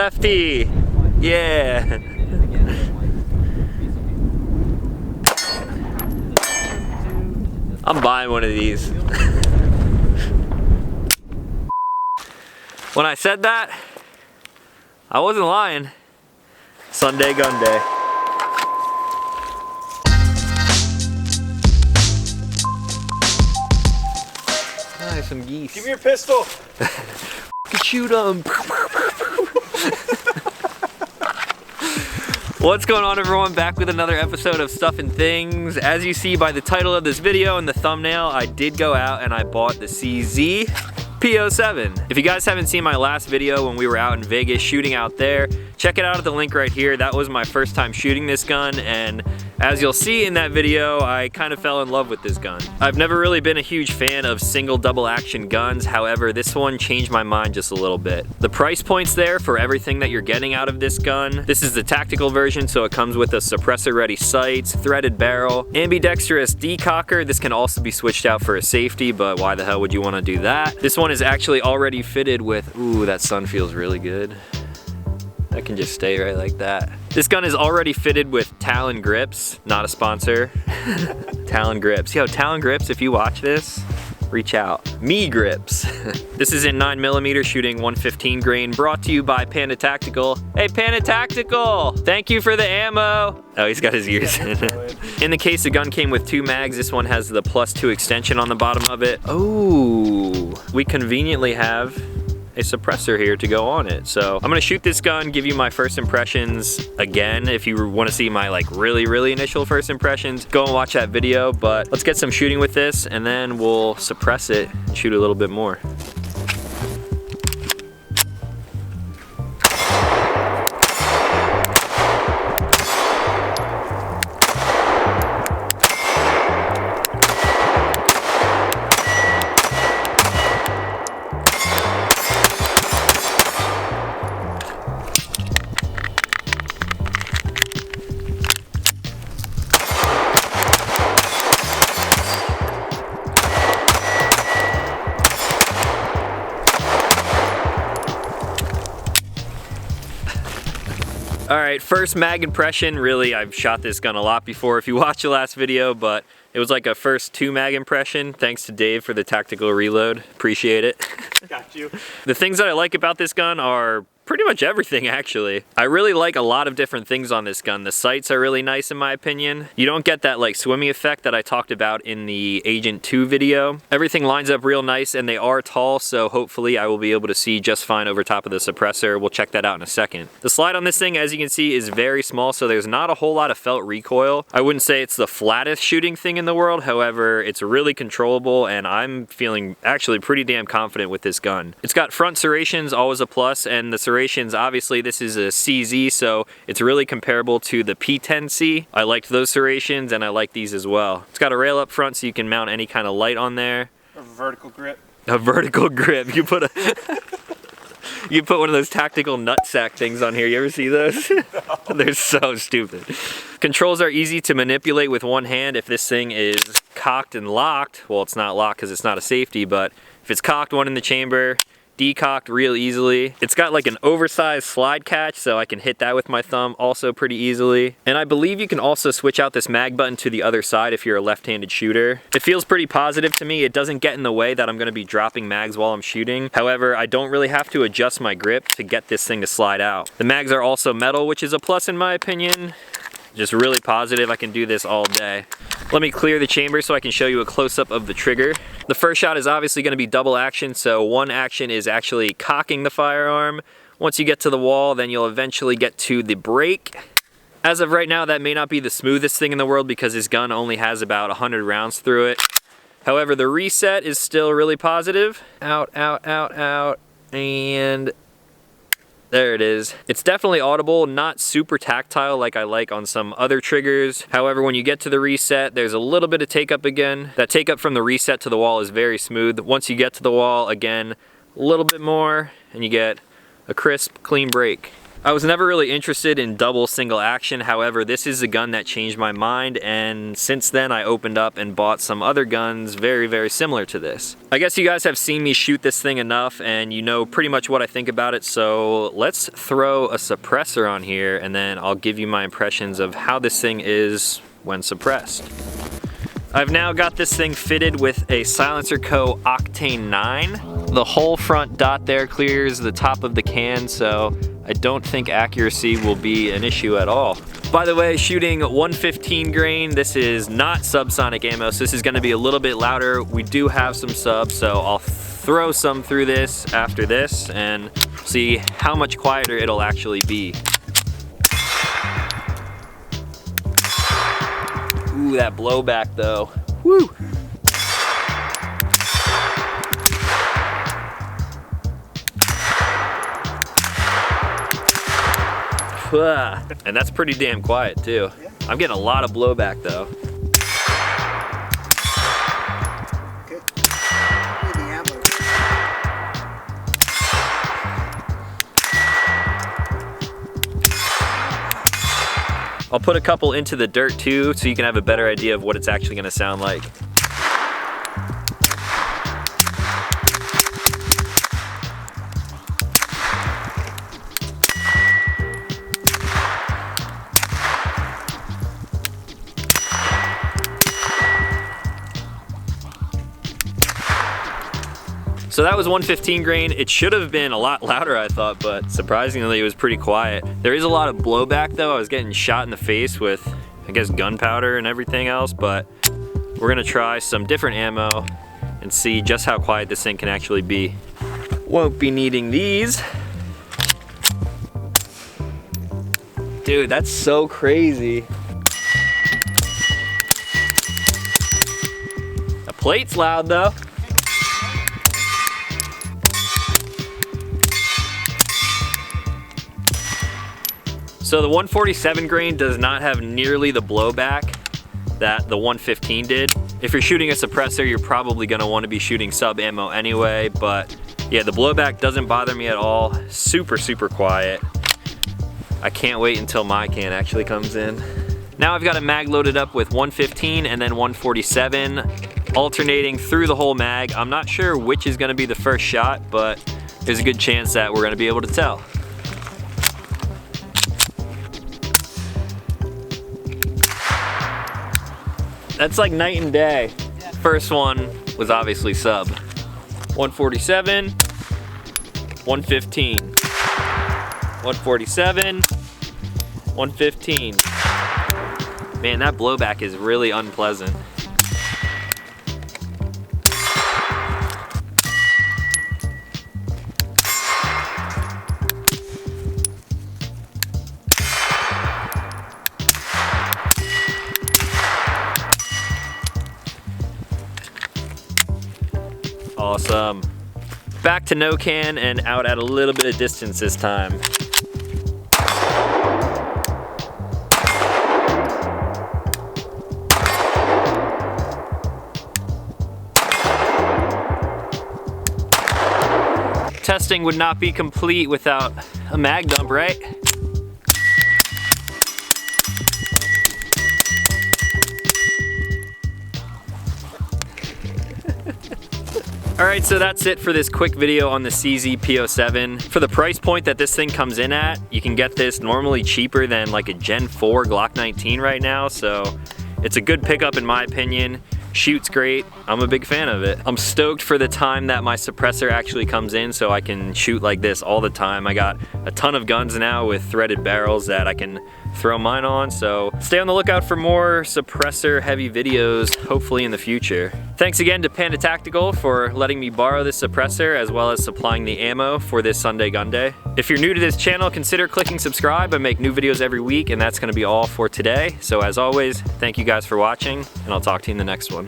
Lefty! Yeah! I'm buying one of these. When I said that, I wasn't lying. Sunday gun day. Nice, some geese. Give me your pistol! Shoot them! What's going on, everyone? Back with another episode of Stuff and Things. As you see by the title of this video and the thumbnail, I did go out and I bought the CZ P-07. If you guys haven't seen my last video when we were out in Vegas shooting out there, check it out at the link right here. That was my first time shooting this gun, and as you'll see in that video, I kind of fell in love with this gun. I've never really been a huge fan of single double action guns, however this one changed my mind just a little bit. The price point's there for everything that you're getting out of this gun. This is the tactical version, so it comes with a suppressor ready sights, threaded barrel, ambidextrous decocker. This can also be switched out for a safety, but why the hell would you want to do that? This one is actually already fitted with, ooh, that sun feels really good. That can just stay right like that. This gun is already fitted with Talon grips, not a sponsor. Talon grips. Yo, Talon grips, if you watch this, reach out. Me grips. This is in 9mm shooting 115 grain, brought to you by Panda Tactical. Hey, Panda Tactical! Thank you for the ammo. Oh, he's got his ears in. In the case, the gun came with 2 mags. This one has the +2 extension on the bottom of it. Oh, we conveniently have a suppressor here to go on it. So I'm gonna shoot this gun, give you my first impressions again. If you want to see my like really initial first impressions, go and watch that video. But let's get some shooting with this and then we'll suppress it and shoot a little bit more. All right, first mag impression. Really, I've shot this gun a lot before if you watch the last video, but it was like a first 2 mag impression. Thanks to Dave for the tactical reload. Appreciate it. Got you. The things that I like about this gun are pretty much everything, actually. I really like a lot of different things on this gun. The sights are really nice in my opinion. You don't get that like swimmy effect that I talked about in the Agent 2 video. Everything lines up real nice and they are tall, so hopefully I will be able to see just fine over top of the suppressor. We'll check that out in a second. The slide on this thing, as you can see, is very small, so there's not a whole lot of felt recoil. I wouldn't say it's the flattest shooting thing in the world, however, it's really controllable and I'm feeling actually pretty damn confident with this gun. It's got front serrations, always a plus, and the serrations, obviously this is a CZ, so it's really comparable to the P10C. I liked those serrations and I like these as well. It's got a rail up front so you can mount any kind of light on there. A vertical grip. A vertical grip. You put you put one of those tactical nutsack things on here. You ever see those? No. They're so stupid. Controls are easy to manipulate with one hand. If this thing is cocked and locked, well, it's not locked because it's not a safety, but if it's cocked, one in the chamber, decocked real easily. It's got like an oversized slide catch, so I can hit that with my thumb also pretty easily. And I believe you can also switch out this mag button to the other side if you're a left-handed shooter. It feels pretty positive to me. It doesn't get in the way that I'm gonna be dropping mags while I'm shooting. However, I don't really have to adjust my grip to get this thing to slide out. The mags are also metal, which is a plus in my opinion. Just really positive. I can do this all day. Let me clear the chamber so I can show you a close-up of the trigger. The first shot is obviously going to be double action, so one action is actually cocking the firearm. Once you get to the wall, then you'll eventually get to the break. As of right now, that may not be the smoothest thing in the world because this gun only has about 100 rounds through it. However, the reset is still really positive. Out, out, out, out, and there it is. It's definitely audible, not super tactile like I like on some other triggers. However, when you get to the reset, there's a little bit of take up again. That take up from the reset to the wall is very smooth. Once you get to the wall, again, a little bit more, and you get a crisp, clean break. I was never really interested in double single action, however this is a gun that changed my mind, and since then I opened up and bought some other guns very similar to this. I guess you guys have seen me shoot this thing enough and you know pretty much what I think about it, so let's throw a suppressor on here and then I'll give you my impressions of how this thing is when suppressed. I've now got this thing fitted with a Silencer Co. Octane 9. The whole front dot there clears the top of the can, so I don't think accuracy will be an issue at all. By the way, shooting 115 grain, this is not subsonic ammo, so this is gonna be a little bit louder. We do have some subs, so I'll throw some through this after this and see how much quieter it'll actually be. Ooh, that blowback though. Woo! And that's pretty damn quiet too. Yeah. I'm getting a lot of blowback though. Good. I'll put a couple into the dirt too so you can have a better idea of what it's actually gonna sound like. So that was 115 grain. It should have been a lot louder, I thought, but surprisingly it was pretty quiet. There is a lot of blowback though. I was getting shot in the face with, I guess, gunpowder and everything else, but we're gonna try some different ammo and see just how quiet this thing can actually be. Won't be needing these. Dude, that's so crazy. The plate's loud though. So the 147 grain does not have nearly the blowback that the 115 did. If you're shooting a suppressor, you're probably gonna wanna be shooting sub ammo anyway, but yeah, the blowback doesn't bother me at all. Super quiet. I can't wait until my can actually comes in. Now I've got a mag loaded up with 115 and then 147, alternating through the whole mag. I'm not sure which is gonna be the first shot, but there's a good chance that we're gonna be able to tell. That's like night and day. First one was obviously sub. 147, 115. 147, 115. Man, that blowback is really unpleasant. Awesome. Back to no can and out at a little bit of distance this time. Testing would not be complete without a mag dump, right? Alright, so that's it for this quick video on the CZ P-07. For the price point that this thing comes in at, you can get this normally cheaper than like a Gen 4 Glock 19 right now, so it's a good pickup in my opinion. Shoots great, I'm a big fan of it. I'm stoked for the time that my suppressor actually comes in so I can shoot like this all the time. I got a ton of guns now with threaded barrels that I can throw mine on, so stay on the lookout for more suppressor heavy videos, hopefully in the future. Thanks again to Panda Tactical for letting me borrow this suppressor as well as supplying the ammo for this Sunday gun day. If you're new to this channel, consider clicking subscribe. I make new videos every week, and that's gonna be all for today. So as always, thank you guys for watching, and I'll talk to you in the next one.